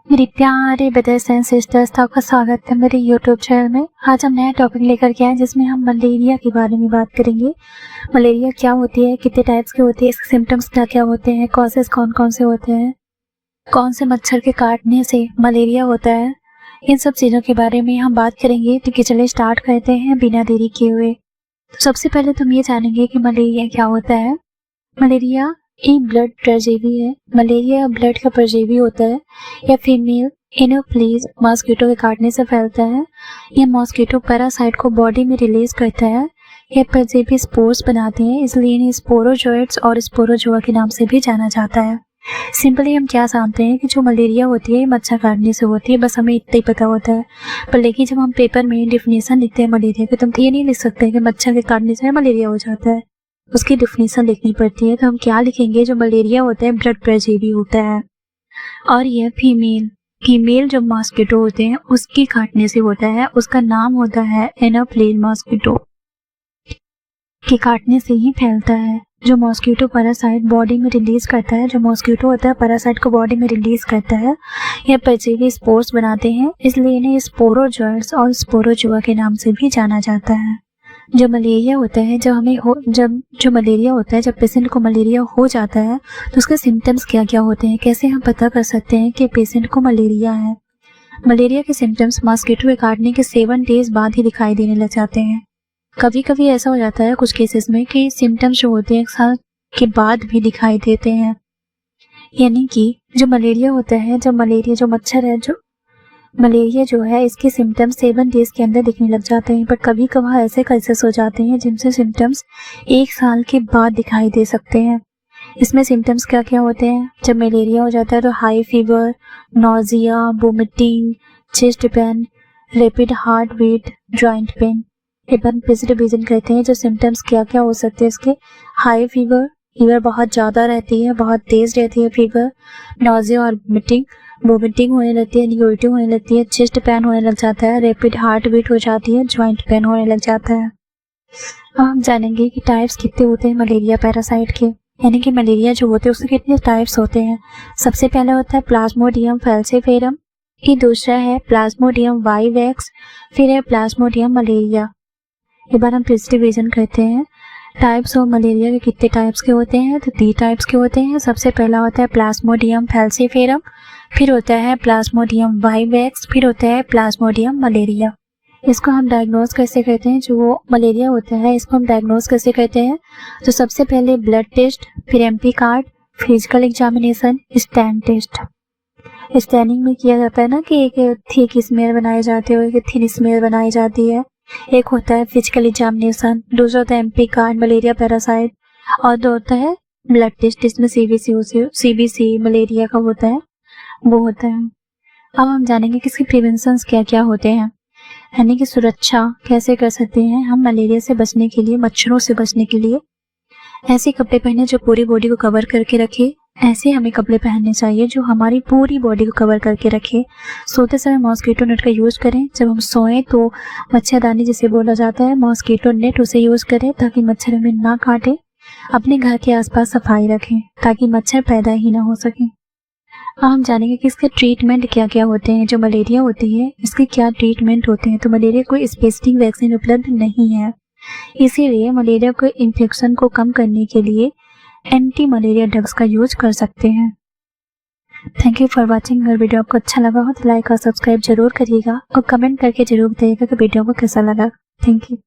मेरी प्यारे brothers and sisters, तो आपका स्वागत है मेरे यूट्यूब चैनल में। आज हम नया टॉपिक लेकर के आए जिसमें हम मलेरिया के बारे में बात करेंगे। मलेरिया क्या होती है, कितने टाइप्स की होती है, इसके सिम्टम्स क्या क्या होते हैं, कॉजेस कौन कौन से होते हैं, कौन से मच्छर के काटने से मलेरिया होता है, इन सब चीज़ों के बारे में हम बात करेंगे। तो चलिए स्टार्ट करते हैं बिना देरी किए हुए। तो सबसे पहले तुम ये जानेंगे कि मलेरिया क्या होता है। मलेरिया एक ब्लड परजीवी है। मलेरिया ब्लड का परजीवी होता है। यह फीमेल एनोफ्लीज मॉस्किटो के काटने से फैलता है। यह मॉस्किटो पैरासाइट को बॉडी में रिलीज करता है। यह परजीवी स्पोर्स बनाते हैं, इसलिए इन्हें स्पोरोजोइट्स और स्पोरोजोआ के नाम से भी जाना जाता है। सिंपली हम क्या जानते हैं कि जो मलेरिया होती है ये मच्छर काटने से होती है, बस हमें इतना ही पता होता है। पर लेकिन जब हम पेपर में डिफिनेशन लिखते हैं मलेरिया की, तो हम ये नहीं लिख सकते कि मच्छर के काटने से मलेरिया हो जाता है, उसकी डिफिनेशन लिखनी पड़ती है। तो हम क्या लिखेंगे, जो मलेरिया होता है ब्लड परजीवी होता है और यह फीमेल जो मॉस्किटो होते हैं उसकी काटने से होता है। उसका नाम होता है एनोफ्लीज मॉस्किटो के काटने से ही फैलता है। जो मॉस्किटो पैरासाइट बॉडी में रिलीज करता है, जो मॉस्किटो होता है पैरासाइट को बॉडी में रिलीज करता है, यह परजीवी स्पोर्स बनाते हैं, इसलिए इन्हें स्पोरोजोइट्स और स्पोरोजुआ के नाम से भी जाना जाता है। जो मलेरिया होता है जब पेशेंट को मलेरिया हो जाता है तो उसके सिम्टम्स क्या क्या होते हैं, कैसे हम पता कर सकते हैं कि पेशेंट को मलेरिया है। मलेरिया के सिम्टम्स मॉस्किटो के काटने के 7 डेज बाद ही दिखाई देने लग जाते हैं। कभी कभी ऐसा हो जाता है कुछ केसेस में कि सिम्टम्स जो होते हैं 1 साल के बाद भी दिखाई देते हैं। यानी कि जो मलेरिया होता है, मलेरिया जो है इसके सिम्टम्स 7 डेज के अंदर दिखने लग जाते हैं। पर कभी कभार ऐसे केसेस हो जाते हैं जिनसे सिम्टम्स 1 साल के बाद दिखाई दे सकते हैं। इसमें सिम्टम्स क्या क्या होते हैं, जब मलेरिया हो जाता है तो high fever, nausea, vomiting, chest pain, rapid heart beat, joint pain. एक बार रिवीजन करते हैं जो सिम्टम्स क्या क्या हो सकते हैं इसके। हाई फीवर बहुत ज़्यादा रहती है, बहुत तेज रहती है फीवर। नोजिया और वोमिटिंग होने लगती है, निगोटिंग होने लगती है, चेस्ट पेन होने लग जाता है, रैपिड हार्ट बीट हो जाती है, जॉइंट पेन होने लग जाता है। अब हम जानेंगे कि टाइप्स कितने होते हैं मलेरिया पैरासाइट के, यानी कि मलेरिया जो होते हैं उसके कितने टाइप्स होते हैं। सबसे पहला होता है प्लाज्मोडियम फैल्सिफेरम, ये दूसरा है प्लाज्मोडियम वाइवेक्स, फिर है प्लाज्मोडियम मलेरिया। एक बार हम फिर से रिवीजन करते हैं। टाइप्स ऑफ मलेरिया के कितने टाइप्स के होते हैं, तो 3 टाइप्स के होते हैं। सबसे पहला होता है प्लाज्मोडियम फैल्सिफेरम, फिर होता है प्लाज्मोडियम वाइवेक्स, फिर होता है प्लाज्मोडियम मलेरिया। इसको हम डायग्नोज कैसे करते हैं, जो मलेरिया होता है इसको हम डायग्नोज कैसे करते हैं। तो सबसे पहले ब्लड टेस्ट, फिर MP card, physical examination, stain test. Staining में किया जाता है ना कि एक थिक स्मेयर बनाए जाते हैं, एक थिन स्मेयर बनाई जाती है। एक होता है फिजिकल एग्जामिनेशन, दूसरा होता है एमपी कार्ड मलेरिया पैरासाइट, और दो होता है ब्लड टेस्ट, जिसमें सीबीसी मलेरिया का होता है वो होता है। अब हम जानेंगे कि इसके प्रिवेंशंस क्या क्या होते हैं, यानी कि सुरक्षा कैसे कर सकते हैं हम मलेरिया से बचने के लिए, मच्छरों से बचने के लिए। ऐसे कपड़े पहने जो पूरी बॉडी को कवर करके रखे, ऐसे हमें कपड़े पहनने चाहिए जो हमारी पूरी बॉडी को कवर करके रखे। सोते समय मॉस्किटो नेट का यूज़ करें, जब हम सोएं तो मच्छरदानी जिसे बोला जाता है मॉस्किटो नेट, उसे यूज़ करें ताकि मच्छर हमें ना काटे। अपने घर के आसपास सफाई रखें ताकि मच्छर पैदा ही ना हो सके। अब हम जानेंगे कि इसके ट्रीटमेंट क्या क्या होते हैं। जो मलेरिया होती है इसके क्या ट्रीटमेंट होते हैं। तो मलेरिया कोई स्पेसिफिक वैक्सीन उपलब्ध नहीं है, इसीलिए मलेरिया को इन्फेक्शन को कम करने के लिए एंटी मलेरिया ड्रग्स का यूज कर सकते हैं। Thank you for watching. अगर वीडियो आपको अच्छा लगा हो तो लाइक और सब्सक्राइब जरूर करिएगा और कमेंट करके जरूर बताइएगा कि वीडियो को कैसा लगा। Thank you.